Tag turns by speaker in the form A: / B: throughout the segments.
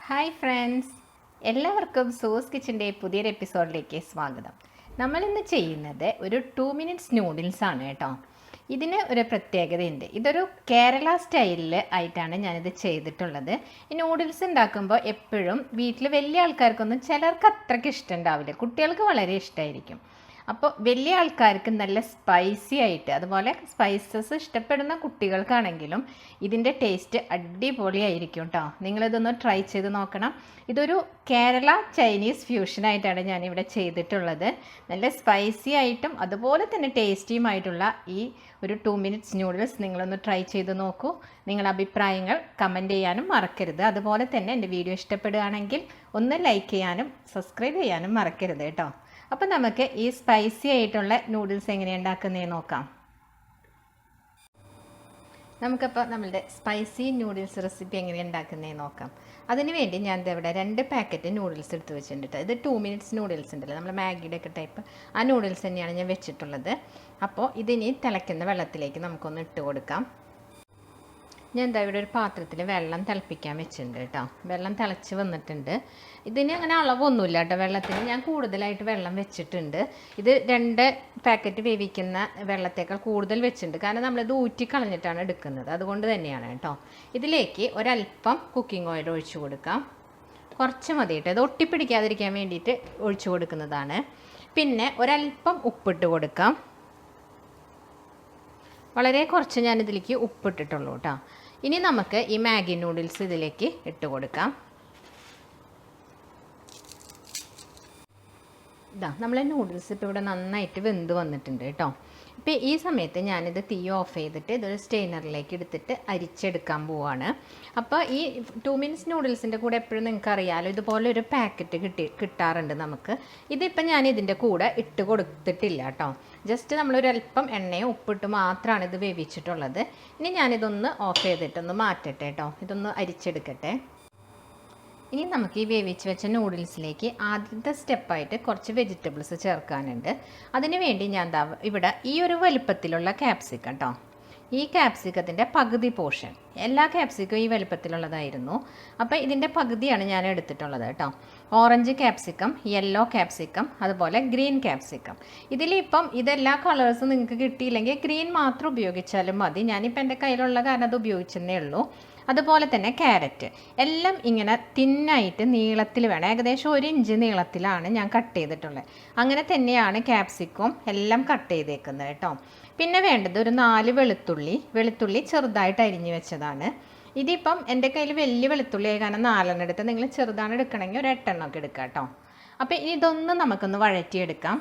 A: Hi friends, എല്ലാവർക്കും sauce കിച്ചൻ്റെ പുതിയൊരു എപ്പിസോഡിലേക്ക് സ്വാഗതം. നമ്മളിന്ന് ചെയ്യുന്നത് ഒരു 2 മിനിറ്റ്സ് നൂഡിൽസ് ആണ് കേട്ടോ. ഇതിന് ഒരു പ്രത്യേകതയുണ്ട്. ഇതൊരു കേരള സ്റ്റൈലിൽ ആയിട്ടാണ് ഞാനിത് ചെയ്തിട്ടുള്ളത്. ഈ നൂഡിൽസ് ഉണ്ടാക്കുമ്പോൾ എപ്പോഴും വീട്ടിൽ വലിയ ആൾക്കാർക്കൊന്നും ചിലർക്ക് അത്രയ്ക്ക് ഇഷ്ടമുണ്ടാവില്ല, കുട്ടികൾക്ക് വളരെ ഇഷ്ടമായിരിക്കും. അപ്പോൾ വലിയ ആൾക്കാർക്ക് നല്ല സ്പൈസി ആയിട്ട്, അതുപോലെ സ്പൈസസ് ഇഷ്ടപ്പെടുന്ന കുട്ടികൾക്കാണെങ്കിലും ഇതിൻ്റെ ടേസ്റ്റ് അടിപൊളിയായിരിക്കും കേട്ടോ. നിങ്ങളിതൊന്ന് ട്രൈ ചെയ്ത് നോക്കണം. ഇതൊരു കേരള ചൈനീസ് ഫ്യൂഷനായിട്ടാണ് ഞാനിവിടെ ചെയ്തിട്ടുള്ളത്. നല്ല സ്പൈസി ആയിട്ടും അതുപോലെ തന്നെ ടേസ്റ്റിയുമായിട്ടുള്ള ഈ ഒരു 2 മിനിറ്റ്സ് നൂഡിൽസ് നിങ്ങളൊന്ന് ട്രൈ ചെയ്ത് നോക്കൂ. നിങ്ങളുടെ അഭിപ്രായങ്ങൾ കമൻറ്റ് ചെയ്യാനും മറക്കരുത്. അതുപോലെ തന്നെ എൻ്റെ വീഡിയോ ഇഷ്ടപ്പെടുകയാണെങ്കിൽ ഒന്ന് ലൈക്ക് ചെയ്യാനും സബ്സ്ക്രൈബ് ചെയ്യാനും മറക്കരുത് കേട്ടോ. അപ്പോൾ നമുക്ക് ഈ സ്പൈസി ആയിട്ടുള്ള നൂഡിൽസ് എങ്ങനെയാണ് ഉണ്ടാക്കുന്നതെന്ന് നോക്കാം. നമുക്കപ്പോൾ നമ്മളുടെ സ്പൈസി നൂഡിൽസ് റെസിപ്പി എങ്ങനെയാണ് ഉണ്ടാക്കുന്നതെന്ന് നോക്കാം. അതിനുവേണ്ടി ഞാൻ ഇവിടെ 2 പാക്കറ്റ് നൂഡിൽസ് എടുത്ത് വെച്ചിട്ടുണ്ട്. ഇത് 2 മിനിറ്റ്സ് നൂഡിൽസ് ഉണ്ടല്ലോ, നമ്മൾ മാഗിയുടെ ഒക്കെ ടൈപ്പ്, ആ നൂഡിൽസ് തന്നെയാണ് ഞാൻ വെച്ചിട്ടുള്ളത്. അപ്പോൾ ഇതിനി തിളയ്ക്കുന്ന വെള്ളത്തിലേക്ക് നമുക്കൊന്ന് ഇട്ട് കൊടുക്കാം. ഞാൻ എന്താ ഇവിടെ ഒരു പാത്രത്തിൽ വെള്ളം തിളപ്പിക്കാൻ വെച്ചിട്ടുണ്ട് കേട്ടോ. വെള്ളം തിളച്ച് വന്നിട്ടുണ്ട്. ഇതിന് അങ്ങനെ അളവൊന്നുമില്ല കേട്ടോ വെള്ളത്തിന്. ഞാൻ കൂടുതലായിട്ട് വെള്ളം വെച്ചിട്ടുണ്ട്. ഇത് 2 പാക്കറ്റ് വേവിക്കുന്ന വെള്ളത്തേക്കാൾ കൂടുതൽ വെച്ചിട്ടുണ്ട്, കാരണം നമ്മളിത് ഊറ്റിക്കളഞ്ഞിട്ടാണ് എടുക്കുന്നത്, അതുകൊണ്ട് തന്നെയാണ് കേട്ടോ. ഇതിലേക്ക് ഒരല്പം കുക്കിംഗ് ഓയിൽ ഒഴിച്ചു കൊടുക്കാം. കുറച്ച് മതി കേട്ടോ, ഇത് ഒട്ടിപ്പിടിക്കാതിരിക്കാൻ വേണ്ടിയിട്ട് ഒഴിച്ചു കൊടുക്കുന്നതാണ്. പിന്നെ ഒരല്പം ഉപ്പിട്ട് കൊടുക്കാം. വളരെ കുറച്ച് ഞാനിതിലേക്ക് ഉപ്പിട്ടിട്ടുള്ളൂ കേട്ടോ. ഇനി നമുക്ക് ഈ മാഗി നൂഡിൽസ് ഇതിലേക്ക് ഇട്ട് കൊടുക്കാം. ഇതാ നമ്മളെ നൂഡിൽസ് ഇപ്പോൾ ഇവിടെ നന്നായിട്ട് വെന്ത് വന്നിട്ടുണ്ട് കേട്ടോ. ഇപ്പോൾ ഈ സമയത്ത് ഞാനിത് തീ ഓഫ് ചെയ്തിട്ട് ഇതൊരു സ്റ്റെയിനറിലേക്ക് എടുത്തിട്ട് അരിച്ചെടുക്കാൻ പോവാണ്. അപ്പോൾ ഈ 2 മിനിറ്റ്സ് നൂഡിൽസിൻ്റെ കൂടെ എപ്പോഴും നിങ്ങൾക്ക് അറിയാമല്ലോ, ഇതുപോലെ ഒരു പാക്കറ്റ് കിട്ടാറുണ്ട് നമുക്ക്. ഇതിപ്പോൾ ഞാൻ ഇതിൻ്റെ കൂടെ ഇട്ട് കൊടുത്തിട്ടില്ല കേട്ടോ. ജസ്റ്റ് നമ്മളൊരല്പം എണ്ണയും ഉപ്പിട്ട് മാത്രമാണ് ഇത് വേവിച്ചിട്ടുള്ളത്. ഇനി ഞാനിതൊന്ന് ഓഫ് ചെയ്തിട്ടൊന്ന് മാറ്റട്ടെ കേട്ടോ, ഇതൊന്ന് അരിച്ചെടുക്കട്ടെ. ഇനി നമുക്ക് ഈ വേവിച്ച് വെച്ച നൂഡിൽസിലേക്ക് ആദ്യത്തെ സ്റ്റെപ്പായിട്ട് കുറച്ച് വെജിറ്റബിൾസ് ചേർക്കാനുണ്ട്. അതിന് വേണ്ടി ഞാൻ ഇവിടെ ഈ ഒരു വലുപ്പത്തിലുള്ള ക്യാപ്സിക്കം കേട്ടോ, ഈ ക്യാപ്സിക്കത്തിൻ്റെ പകുതി പോർഷൻ, എല്ലാ ക്യാപ്സിക്കും ഈ വലുപ്പത്തിലുള്ളതായിരുന്നു. അപ്പോൾ ഇതിൻ്റെ പകുതിയാണ് ഞാൻ എടുത്തിട്ടുള്ളത് കേട്ടോ. ഓറഞ്ച് ക്യാപ്സിക്കം, യെല്ലോ ക്യാപ്സിക്കം, അതുപോലെ ഗ്രീൻ ക്യാപ്സിക്കം. ഇതിലിപ്പം ഇതെല്ലാ കളേഴ്സും നിങ്ങൾക്ക് കിട്ടിയില്ലെങ്കിൽ ഗ്രീൻ മാത്രം ഉപയോഗിച്ചാലും മതി. ഞാനിപ്പോൾ എൻ്റെ കയ്യിലുള്ള കാരണം അത് ഉപയോഗിച്ചെന്നേ ഉള്ളൂ. അതുപോലെ തന്നെ ക്യാരറ്റ് എല്ലാം ഇങ്ങനെ തിന്നായിട്ട് നീളത്തിൽ വേണം, ഏകദേശം 1 ഇഞ്ച് നീളത്തിലാണ് ഞാൻ കട്ട് ചെയ്തിട്ടുള്ളത്. അങ്ങനെ തന്നെയാണ് ക്യാപ്സിക്കം എല്ലാം കട്ട് ചെയ്തേക്കുന്നത് കേട്ടോ. പിന്നെ വേണ്ടത് ഒരു 4 വെളുത്തുള്ളി ചെറുതായിട്ട് അരിഞ്ഞു വെച്ചതാണ്. ഇതിപ്പം എൻ്റെ കയ്യിൽ വലിയ വെളുത്തുള്ളി ആയി കാരണം 4 എടുത്ത്, നിങ്ങൾ ചെറുതാണ് എടുക്കണമെങ്കിൽ ഒരു 8 ഒക്കെ എടുക്കാം കേട്ടോ. അപ്പോൾ ഇതൊന്ന് നമുക്കൊന്ന് വഴറ്റിയെടുക്കാം.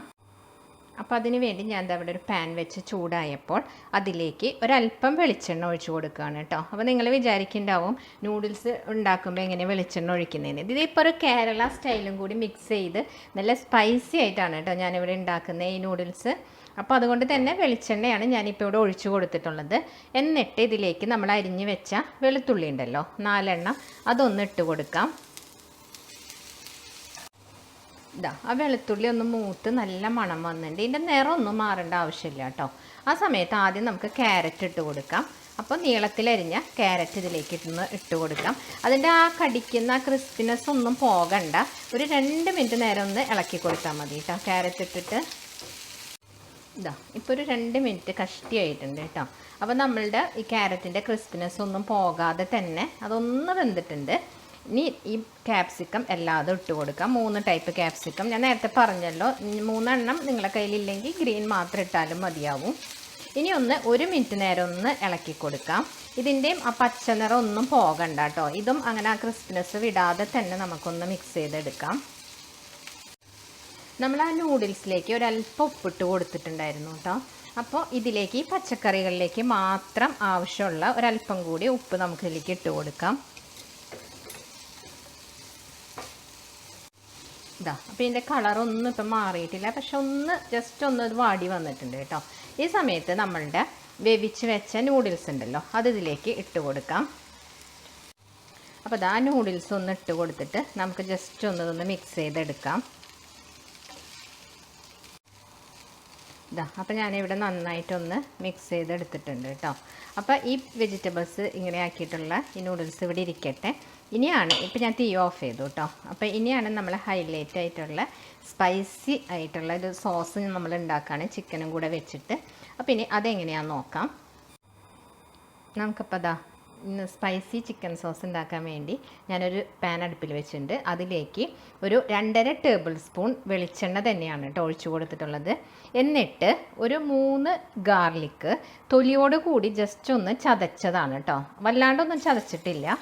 A: അപ്പോൾ അതിന് വേണ്ടി ഞാൻ അവിടെ ഒരു പാൻ വെച്ച് ചൂടായപ്പോൾ അതിലേക്ക് ഒരല്പം വെളിച്ചെണ്ണ ഒഴിച്ചു കൊടുക്കുകയാണ് കേട്ടോ. അപ്പോൾ നിങ്ങൾ വിചാരിക്കുന്നുണ്ടാവും നൂഡിൽസ് ഉണ്ടാക്കുമ്പോൾ എങ്ങനെ വെളിച്ചെണ്ണ ഒഴിക്കുന്നതെന്ന്. ഇതിപ്പോൾ ഒരു കേരള സ്റ്റൈലും കൂടി മിക്സ് ചെയ്ത് നല്ല സ്പൈസി ആയിട്ടാണ് കേട്ടോ ഞാനിവിടെ ഉണ്ടാക്കുന്നത് ഈ നൂഡിൽസ്. അപ്പോൾ അതുകൊണ്ട് തന്നെ വെളിച്ചെണ്ണയാണ് ഞാനിപ്പോൾ ഇവിടെ ഒഴിച്ചു കൊടുത്തിട്ടുള്ളത്. എന്നിട്ട് ഇതിലേക്ക് നമ്മൾ അരിഞ്ഞു വെച്ച വെളുത്തുള്ളി ഉണ്ടല്ലോ, 4 എണ്ണം, അതൊന്ന് ഇട്ട് കൊടുക്കാം. ഇതാ ആ വെളുത്തുള്ളി ഒന്ന് മൂത്ത് നല്ല മണം വന്നിട്ടുണ്ട്. ഇതിൻ്റെ നിറമൊന്നും മാറേണ്ട ആവശ്യമില്ല കേട്ടോ. ആ സമയത്ത് ആദ്യം നമുക്ക് ക്യാരറ്റ് ഇട്ട് കൊടുക്കാം. അപ്പോൾ നീളത്തിലരിഞ്ഞ ക്യാരറ്റ് ഇതിലേക്ക് ഇട്ട് കൊടുക്കാം. അതിൻ്റെ ആ കടിക്കുന്ന ക്രിസ്പിനെസ് ഒന്നും പോകണ്ട, ഒരു 2 മിനിറ്റ് നേരം ഒന്ന് ഇളക്കി കൊടുത്താൽ മതി കേട്ടോ. ക്യാരറ്റ് ഇട്ടിട്ട് ഇതാ ഇപ്പോൾ ഒരു 2 മിനിറ്റ് കഷ്ടിയായിട്ടുണ്ട് കേട്ടോ. അപ്പോൾ നമ്മളുടെ ഈ ക്യാരറ്റിൻ്റെ ക്രിസ്പിനെസ് ഒന്നും പോകാതെ തന്നെ അതൊന്ന് വെന്തിട്ടുണ്ട്. ഇനി ഈ ക്യാപ്സിക്കം എല്ലാതും ഇട്ട് കൊടുക്കാം. 3 ടൈപ്പ് ക്യാപ്സിക്കം ഞാൻ നേരത്തെ പറഞ്ഞല്ലോ. 3 എണ്ണം നിങ്ങളുടെ കയ്യിലില്ലെങ്കിൽ ഗ്രീൻ മാത്രം ഇട്ടാലും മതിയാവും. ഇനി ഒന്ന് 1 മിനിറ്റ് നേരം ഒന്ന് ഇളക്കി കൊടുക്കാം. ഇതിൻ്റെയും ആ പച്ച നിറം ഒന്നും പോകണ്ട കേട്ടോ. ഇതും അങ്ങനെ ആ ക്രിസ്പിനെസ് വിടാതെ തന്നെ നമുക്കൊന്ന് മിക്സ് ചെയ്തെടുക്കാം. നമ്മൾ ആ നൂഡിൽസിലേക്ക് ഒരല്പം ഉപ്പിട്ട് കൊടുത്തിട്ടുണ്ടായിരുന്നു കേട്ടോ. അപ്പോൾ ഇതിലേക്ക് ഈ പച്ചക്കറികളിലേക്ക് മാത്രം ആവശ്യമുള്ള ഒരല്പം കൂടി ഉപ്പ് നമുക്കിതിലേക്ക് ഇട്ട് കൊടുക്കാം. ഇതാ അപ്പോൾ ഇതിൻ്റെ കളറൊന്നും ഇപ്പം മാറിയിട്ടില്ല, പക്ഷെ ജസ്റ്റ് ഒന്ന് വാടി വന്നിട്ടുണ്ട് കേട്ടോ. ഈ സമയത്ത് നമ്മളുടെ വേവിച്ച് വെച്ച നൂഡിൽസ് ഉണ്ടല്ലോ, അത് ഇതിലേക്ക് ഇട്ട് കൊടുക്കാം. അപ്പോൾ ആ നൂഡിൽസ് ഒന്ന് ഇട്ട് കൊടുത്തിട്ട് നമുക്ക് ജസ്റ്റ് ഒന്ന് മിക്സ് ചെയ്തെടുക്കാം. ഇതാ അപ്പോൾ ഞാനിവിടെ നന്നായിട്ടൊന്ന് മിക്സ് ചെയ്തെടുത്തിട്ടുണ്ട് കേട്ടോ. അപ്പോൾ ഈ വെജിറ്റബിൾസ് ഇങ്ങനെ ആക്കിയിട്ടുള്ള ഈ നൂഡിൽസ് ഇവിടെ ഇരിക്കട്ടെ. ഇനിയാണ് ഇപ്പോൾ ഞാൻ തീ ഓഫ് ചെയ്തു കേട്ടോ. അപ്പോൾ ഇനിയാണ് നമ്മൾ ഹൈലൈറ്റ് ആയിട്ടുള്ള സ്പൈസി ആയിട്ടുള്ള ഒരു സോസ് നമ്മൾ ഉണ്ടാക്കുകയാണ് ചിക്കനും കൂടെ വെച്ചിട്ട്. അപ്പോൾ ഇനി അതെങ്ങനെയാണെന്ന് നോക്കാം. നമുക്കപ്പോൾ അതാ സ്പൈസി ചിക്കൻ സോസ് ഉണ്ടാക്കാൻ വേണ്ടി ഞാനൊരു പാൻ അടുപ്പിൽ വെച്ചിട്ടുണ്ട്. അതിലേക്ക് ഒരു 2.5 ടേബിൾ സ്പൂൺ വെളിച്ചെണ്ണ തന്നെയാണ് കേട്ടോ ഒഴിച്ചു കൊടുത്തിട്ടുള്ളത്. എന്നിട്ട് ഒരു 3 ഗാർലിക്ക് തൊലിയോട് കൂടി ജസ്റ്റ് ഒന്ന് ചതച്ചതാണ് കേട്ടോ. വല്ലാണ്ടൊന്നും ചതച്ചിട്ടില്ല,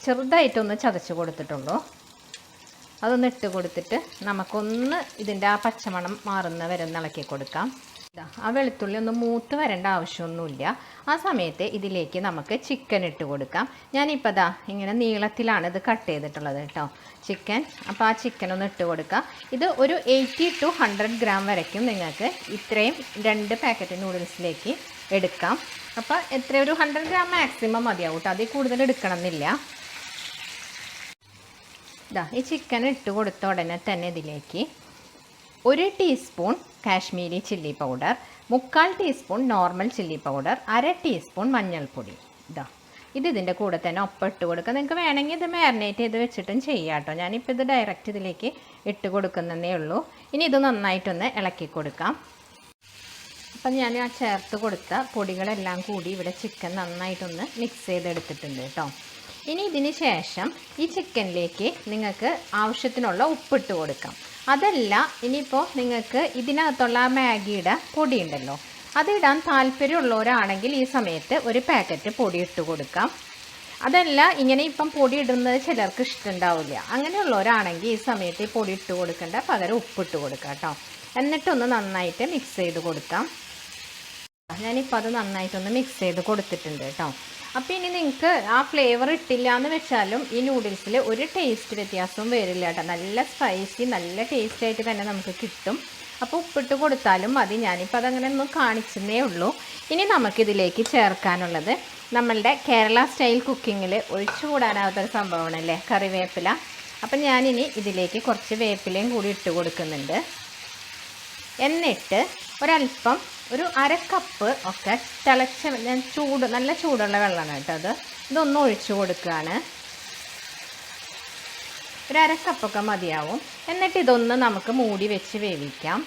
A: ചെറുതായിട്ടൊന്ന് ചതച്ച് കൊടുത്തിട്ടുള്ളൂ. അതൊന്ന് ഇട്ട് കൊടുത്തിട്ട് നമുക്കൊന്ന് ഇതിൻ്റെ ആ പച്ചമണം മാറുന്ന വരെ ഒന്ന് ഇളക്കി കൊടുക്കാം. ആ വെളുത്തുള്ളി ഒന്ന് മൂത്ത് വരേണ്ട ആവശ്യമൊന്നുമില്ല. ആ സമയത്ത് ഇതിലേക്ക് നമുക്ക് ചിക്കൻ ഇട്ട് കൊടുക്കാം. ഞാനിപ്പോൾ ദാ ഇങ്ങനെ നീളത്തിലാണ് ഇത് കട്ട് ചെയ്തിട്ടുള്ളത് കേട്ടോ ചിക്കൻ. അപ്പോൾ ആ ചിക്കൻ ഒന്ന് ഇട്ട് കൊടുക്കാം. ഇത് ഒരു 80 to 100 ഗ്രാം വരയ്ക്കും നിങ്ങൾക്ക് ഇത്രയും 2 പാക്കറ്റ് നൂഡിൽസിലേക്ക് എടുക്കാം. അപ്പോൾ എത്ര ഒരു 100 ഗ്രാം മാക്സിമം മതിയാവും കേട്ടോ, അതിൽ കൂടുതൽ എടുക്കണം എന്നില്ല. ഇതാ ഈ ചിക്കൻ ഇട്ട് കൊടുത്ത ഉടനെ തന്നെ ഇതിലേക്ക് 1 teaspoon Kashmiri chilli powder, 3/4 teaspoon normal chilli powder, 1/2 teaspoon മഞ്ഞൾപ്പൊടി. ഇതിൻ്റെ കൂടെ തന്നെ ഒപ്പം ഇട്ട് കൊടുക്കുക. നിങ്ങൾക്ക് വേണമെങ്കിൽ ഇത് മാരിനേറ്റ് ചെയ്ത് വെച്ചിട്ടും ചെയ്യാം കേട്ടോ. ഞാനിപ്പോൾ ഇത് ഡയറക്റ്റ് ഇതിലേക്ക് ഇട്ട് കൊടുക്കുന്നതേ ഉള്ളൂ. ഇനി ഇത് നന്നായിട്ടൊന്ന് ഇളക്കി കൊടുക്കാം. അപ്പം ഞാൻ ആ ചേർത്ത് കൊടുത്ത പൊടികളെല്ലാം കൂടി ഇവിടെ ചിക്കൻ നന്നായിട്ടൊന്ന് മിക്സ് ചെയ്തെടുത്തിട്ടുണ്ട് കേട്ടോ. ഇനി ഇതിന് ശേഷം ഈ ചിക്കനിലേക്ക് നിങ്ങൾക്ക് ആവശ്യത്തിനുള്ള ഉപ്പിട്ട് കൊടുക്കാം. അതല്ല ഇനിയിപ്പോൾ നിങ്ങൾക്ക് ഇതിനകത്തുള്ള മാഗിയുടെ പൊടി ഉണ്ടല്ലോ അതിടാൻ താല്പര്യമുള്ളവരാണെങ്കിൽ ഈ സമയത്ത് ഒരു പാക്കറ്റ് പൊടി ഇട്ട് കൊടുക്കാം. അതല്ല ഇങ്ങനെ ഇപ്പം പൊടി ഇടുന്നത് ചിലർക്ക് ഇഷ്ടമുണ്ടാവില്ല, അങ്ങനെയുള്ളവരാണെങ്കിൽ ഈ സമയത്ത് ഈ പൊടി ഇട്ട് കൊടുക്കേണ്ട പകരം ഉപ്പിട്ട് കൊടുക്കാം കേട്ടോ. എന്നിട്ടൊന്ന് നന്നായിട്ട് മിക്സ് ചെയ്ത് കൊടുക്കാം. ഞാനിപ്പോൾ അത് നന്നായിട്ടൊന്ന് മിക്സ് ചെയ്ത് കൊടുത്തിട്ടുണ്ട് കേട്ടോ. അപ്പോൾ ഇനി നിങ്ങൾക്ക് ആ ഫ്ലേവർ ഇട്ടില്ല എന്ന് വെച്ചാലും ഈ നൂഡിൽസിൽ ഒരു ടേസ്റ്റ് വ്യത്യാസവും വരില്ല കേട്ടോ. നല്ല സ്പൈസി നല്ല ടേസ്റ്റ് ആയിട്ട് തന്നെ നമുക്ക് കിട്ടും. അപ്പോൾ ഉപ്പിട്ട് കൊടുത്താലും മതി. ഞാനിപ്പോൾ അതങ്ങനെ ഒന്നും കാണിച്ചതേ ഉള്ളൂ. ഇനി നമുക്കിതിലേക്ക് ചേർക്കാനുള്ളത് നമ്മളുടെ കേരള സ്റ്റൈൽ കുക്കിങ്ങിൽ ഒഴിച്ചുകൂടാനാവാത്തൊരു സംഭവമാണല്ലേ കറിവേപ്പില. അപ്പം ഞാനിനി ഇതിലേക്ക് കുറച്ച് വേപ്പിലയും കൂടി ഇട്ട് കൊടുക്കുന്നുണ്ട്. എന്നിട്ട് ഒരല്പം ഒരു 1/2 കപ്പ് ഒക്കെ തിളച്ച നല്ല ചൂടുള്ള വെള്ളമാണ് കേട്ടോ ഇതൊന്ന് ഒഴിച്ചു കൊടുക്കുകയാണ്. ഒരു 1/2 കപ്പൊക്കെ മതിയാവും. എന്നിട്ട് ഇതൊന്ന് നമുക്ക് മൂടി വെച്ച് വേവിക്കാം.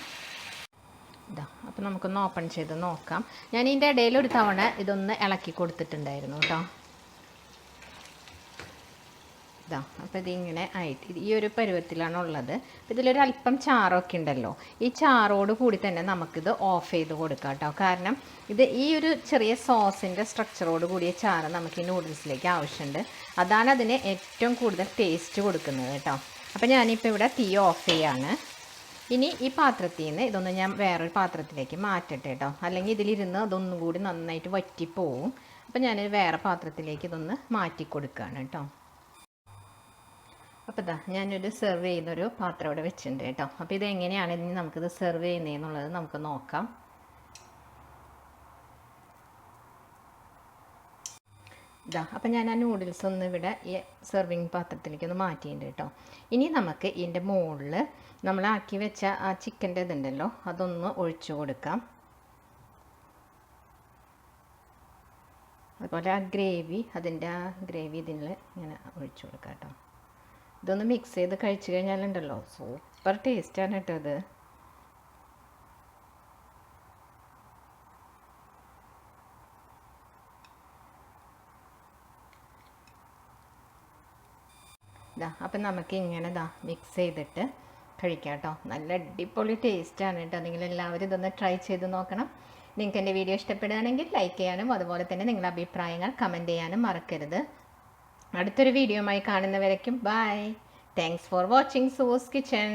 A: അപ്പോൾ നമുക്കൊന്ന് ഓപ്പൺ ചെയ്ത് നോക്കാം. ഞാൻ ഇതിൻ്റെ ഇടയിൽ ഒരു തവണ ഇതൊന്ന് ഇളക്കി കൊടുത്തിട്ടുണ്ടായിരുന്നു കേട്ടോ. അപ്പോൾ ഇതിങ്ങനെ ആയിട്ട് ഈ ഒരു പരുവത്തിലാണ് ഉള്ളത്. ഇതിലൊരു അല്പം ചാറൊക്കെ ഉണ്ടല്ലോ, ഈ ചാറോട് കൂടി തന്നെ നമുക്കിത് ഓഫ് ചെയ്ത് കൊടുക്കാം കേട്ടോ. കാരണം ഇത് ഈ ഒരു ചെറിയ സോസിൻ്റെ സ്ട്രക്ചറോട് കൂടിയ ചാറ് നമുക്ക് ഈ നൂഡിൽസിലേക്ക് ആവശ്യമുണ്ട്. അതാണ് അതിന് ഏറ്റവും കൂടുതൽ ടേസ്റ്റ് കൊടുക്കുന്നത് കേട്ടോ. അപ്പോൾ ഞാനിപ്പോൾ ഇവിടെ തീ ഓഫ് ചെയ്യാണ്. ഇനി ഈ പാത്രത്തിൽ നിന്ന് ഇതൊന്ന് ഞാൻ വേറൊരു പാത്രത്തിലേക്ക് മാറ്റട്ടെ കേട്ടോ, അല്ലെങ്കിൽ ഇതിലിരുന്ന് അതൊന്നും കൂടി നന്നായിട്ട് വറ്റിപ്പോവും. അപ്പോൾ ഞാനൊരു വേറെ പാത്രത്തിലേക്ക് ഇതൊന്ന് മാറ്റി കൊടുക്കുകയാണ് കേട്ടോ. അപ്പോൾ ഞാനൊരു സെർവ് ചെയ്യുന്നൊരു പാത്രം ഇവിടെ വെച്ചിട്ടുണ്ട് കേട്ടോ. അപ്പോൾ ഇതെങ്ങനെയാണ് ഇനി നമുക്കിത് സെർവ് ചെയ്യുന്നതെന്നുള്ളത് നമുക്ക് നോക്കാം. അപ്പം ഞാൻ ആ നൂഡിൽസ് ഒന്ന് ഇവിടെ ഈ സെർവിങ് പാത്രത്തിലേക്ക് ഒന്ന് മാറ്റിയിട്ടുണ്ട് കേട്ടോ. ഇനി നമുക്ക് ഇതിൻ്റെ മുകളിൽ നമ്മളാക്കി വെച്ച ആ ചിക്കൻ്റെ ഇതുണ്ടല്ലോ അതൊന്ന് ഒഴിച്ചു കൊടുക്കാം. അതുപോലെ ആ ഗ്രേവി ഇതിൽ ഇങ്ങനെ ഒഴിച്ചു കൊടുക്കാം കേട്ടോ. ഇതൊന്ന് മിക്സ് ചെയ്ത് കഴിച്ചു കഴിഞ്ഞാലുണ്ടല്ലോ സൂപ്പർ ടേസ്റ്റാണ് കേട്ടോ ഇത്. അപ്പം നമുക്ക് ഇങ്ങനെ മിക്സ് ചെയ്തിട്ട് കഴിക്കാം കേട്ടോ. നല്ല അടിപൊളി ടേസ്റ്റാണ് കേട്ടോ. നിങ്ങളെല്ലാവരും ഇതൊന്ന് ട്രൈ ചെയ്ത് നോക്കണം. നിങ്ങൾക്ക് എൻ്റെ വീഡിയോ ഇഷ്ടപ്പെടുകയാണെങ്കിൽ ലൈക്ക് ചെയ്യാനും അതുപോലെ തന്നെ നിങ്ങളുടെ അഭിപ്രായങ്ങൾ കമൻറ്റ് ചെയ്യാനും മറക്കരുത്. അടുത്തൊരു വീഡിയോയുമായി കാണുന്നവരേക്കും bye. Thanks for watching Sue's kitchen.